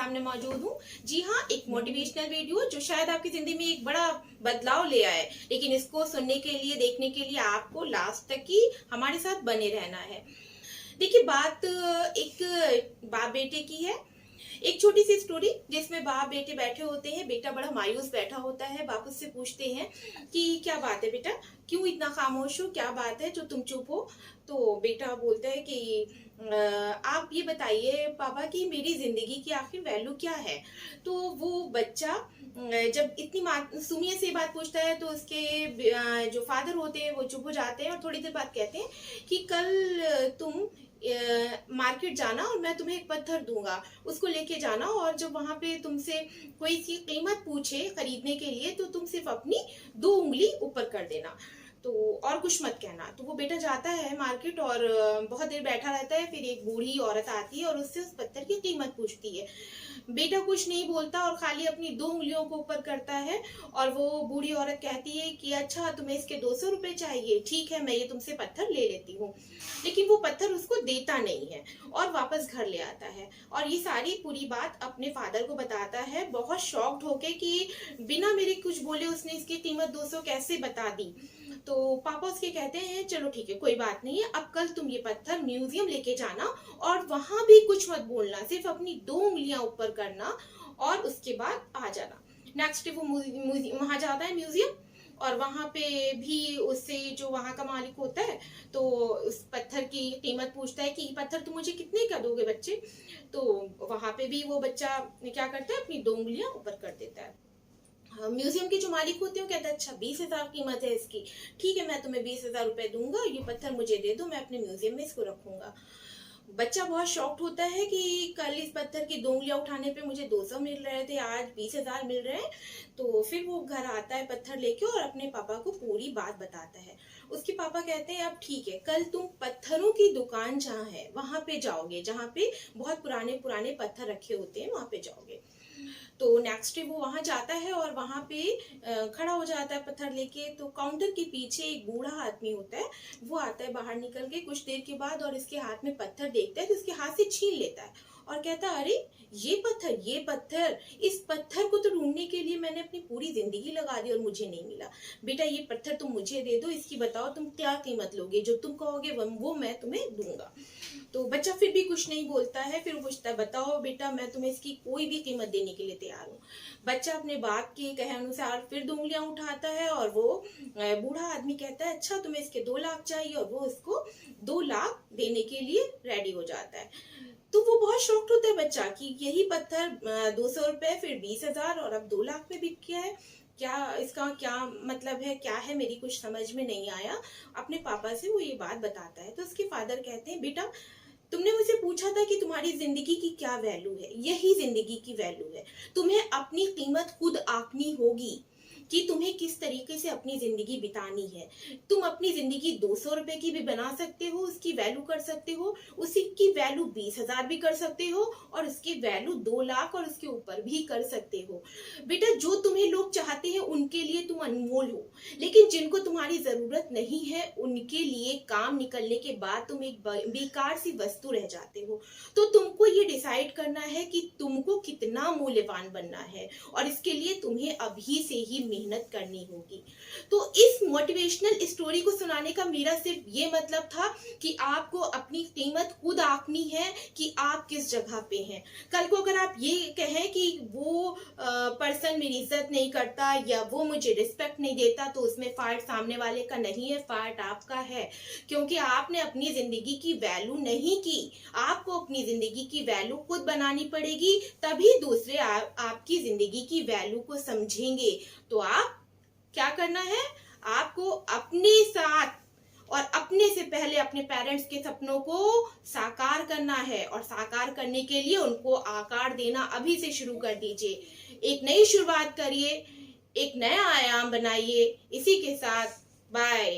सामने मौजूद हूँ। जी हाँ, एक मोटिवेशनल वीडियो जो शायद आपकी जिंदगी में एक बड़ा बदलाव ले आए, लेकिन इसको सुनने के लिए, देखने के लिए आपको लास्ट तक ही हमारे साथ बने रहना है। देखिए, बात एक बाप बेटे की है। एक छोटी सी स्टोरी जिसमें बाप बेटे बैठे होते हैं। बेटा बड़ा मायूस बैठा होता है। बाप उससे पूछते हैं कि क्या बात है बेटा, क्यों इतना खामोश हो, क्या बात है जो तुम चुप हो। तो बेटा बोलता है कि आप ये बताइए पापा कि मेरी जिंदगी की आखिर वैल्यू क्या है। तो वो बच्चा जब इतनी मासूमियत से बात पूछता है तो उसके जो फादर होते हैं वो चुप हो जाते हैं और थोड़ी देर बाद कहते हैं कि कल तुम मार्केट जाना और मैं तुम्हें एक पत्थर दूंगा, उसको लेके जाना, और जब वहां पे तुमसे कोई सी कीमत पूछे खरीदने के लिए तो तुम सिर्फ अपनी 2 उंगली ऊपर कर देना, तो और कुछ मत कहना। तो वो बेटा जाता है मार्केट और बहुत देर बैठा रहता है। फिर एक बूढ़ी औरत आती है और उससे उस पत्थर की कीमत पूछती है। बेटा कुछ नहीं बोलता और खाली अपनी 2 उंगलियों को ऊपर करता है। और वो बूढ़ी औरत कहती है कि अच्छा, तुम्हें इसके 200 रुपए चाहिए, ठीक है, मैं ये तुमसे पत्थर ले लेती हूँ। लेकिन वो पत्थर उसको देता नहीं है और वापस घर ले आता है और ये सारी पूरी बात अपने फादर को बताता है, बहुत शॉक्ड होके कि बिना मेरे कुछ बोले उसने इसकी कीमत 200 कैसे बता दी। तो पापा उसके कहते हैं चलो ठीक है, कोई बात नहीं है, अब कल तुम ये पत्थर म्यूजियम लेके जाना और वहां भी कुछ मत बोलना, सिर्फ अपनी 2 उंगलियां ऊपर करना और उसके बाद आ जाना। नेक्स्ट डे वो वहां जाता है म्यूजियम और वहां पे भी उससे जो वहां का मालिक होता है तो उस पत्थर की कीमत पूछता है कि ये पत्थर तुम मुझे कितने का दोगे बच्चे। तो वहां पे भी वो बच्चा क्या करता है, अपनी 2 उंगलियां ऊपर कर देता है। म्यूजियम के जो मालिक होते हैं वो कहते हैं अच्छा 20,000 कीमत है इसकी, ठीक है, मैं तुम्हें 20,000 रुपए दूंगा, ये पत्थर मुझे दे दो, मैं अपने म्यूजियम में इसको रखूंगा। बच्चा बहुत शॉक्ड होता है कि कल इस पत्थर की 2 उंगलियां उठाने पे मुझे 200 मिल रहे थे, आज 20,000 मिल रहे हैं। तो फिर वो घर आता है पत्थर लेके और अपने पापा को पूरी बात बताता है। उसके पापा कहते हैं अब ठीक है, कल तुम पत्थरों की दुकान जहाँ है वहां पे जाओगे, जहाँ पे बहुत पुराने पुराने पत्थर रखे होते हैं वहां पे जाओगे। तो नेक्स्ट डे वो वहां जाता है और वहां पे खड़ा हो जाता है पत्थर लेके। तो काउंटर के पीछे एक बूढ़ा आदमी होता है, वो आता है बाहर निकल के कुछ देर के बाद और इसके हाथ में पत्थर देखता है तो उसके हाथ से छीन लेता है और कहता है अरे ये पत्थर, इस पत्थर को तो ढूंढने के लिए मैंने अपनी पूरी जिंदगी लगा दी और मुझे नहीं मिला। बेटा ये पत्थर तुम मुझे दे दो, इसकी बताओ तुम क्या कीमत लोगे, जो तुम कहोगे वो मैं तुम्हें दूंगा। तो बच्चा फिर भी कुछ नहीं बोलता है। फिर वो पूछता है बताओ बेटा, मैं तुम्हें इसकी कोई भी कीमत देने के लिए तैयार हूँ। बच्चा अपने बाप के कहे अनुसार फिर 2 उंगलियां उठाता है और वो बूढ़ा आदमी कहता है अच्छा तुम्हें इसके 2 लाख चाहिए, और वो उसको 2 लाख देने के लिए रेडी हो जाता है। तो वो बहुत शॉक्ड होता है बच्चा कि यही पत्थर 200 रुपए, फिर 20,000 और अब 2 लाख में बिक गया है। क्या इसका क्या मतलब है, क्या है, मेरी कुछ समझ में नहीं आया। अपने पापा से वो ये बात बताता है तो उसके फादर कहते हैं बेटा, तुमने मुझे पूछा था कि तुम्हारी जिंदगी की क्या वैल्यू है, यही जिंदगी की वैल्यू है। तुम्हें अपनी कीमत खुद आंकनी होगी कि तुम्हें किस तरीके से अपनी जिंदगी बितानी है। तुम अपनी जिंदगी 200 रुपए की भी बना सकते हो, उसकी वैल्यू कर सकते हो, उसी की वैल्यू 20,000 भी कर सकते हो और उसकी वैल्यू 2 लाख और उसके ऊपर भी कर सकते हो। बेटा जो तुम्हें लोग चाहते हैं उनके लिए तुम अनमोल हो, लेकिन जिनको तुम्हारी जरूरत नहीं है उनके लिए काम निकलने के बाद तुम एक बेकार सी वस्तु रह जाते हो। तो तुमको ये डिसाइड करना है कि तुमको कितना मूल्यवान बनना है और इसके लिए तुम्हें अभी से ही मेहनत करनी होगी। तो इस मोटिवेशनल स्टोरी को सुनाने का मेरा सिर्फ ये मतलब था कि आपको अपनी कीमत खुद आंकनी है कि आप किस जगह पे हैं। कल को अगर आप ये कहें कि वो पर्सन मेरी इज्जत नहीं करता या वो मुझे रिस्पेक्ट नहीं देता, तो उसमें फाल्ट सामने वाले का नहीं है, फाल्ट आपका है, क्योंकि आपने अपनी जिंदगी की वैल्यू नहीं की। आपको अपनी जिंदगी की वैल्यू खुद बनानी पड़ेगी, तभी दूसरे आपकी जिंदगी की वैल्यू को समझेंगे। तो आप क्या करना है, आपको अपने साथ और अपने से पहले अपने पेरेंट्स के सपनों को साकार करना है और साकार करने के लिए उनको आकार देना अभी से शुरू कर दीजिए। एक नई शुरुआत करिए, एक नया आयाम बनाइए। इसी के साथ बाय।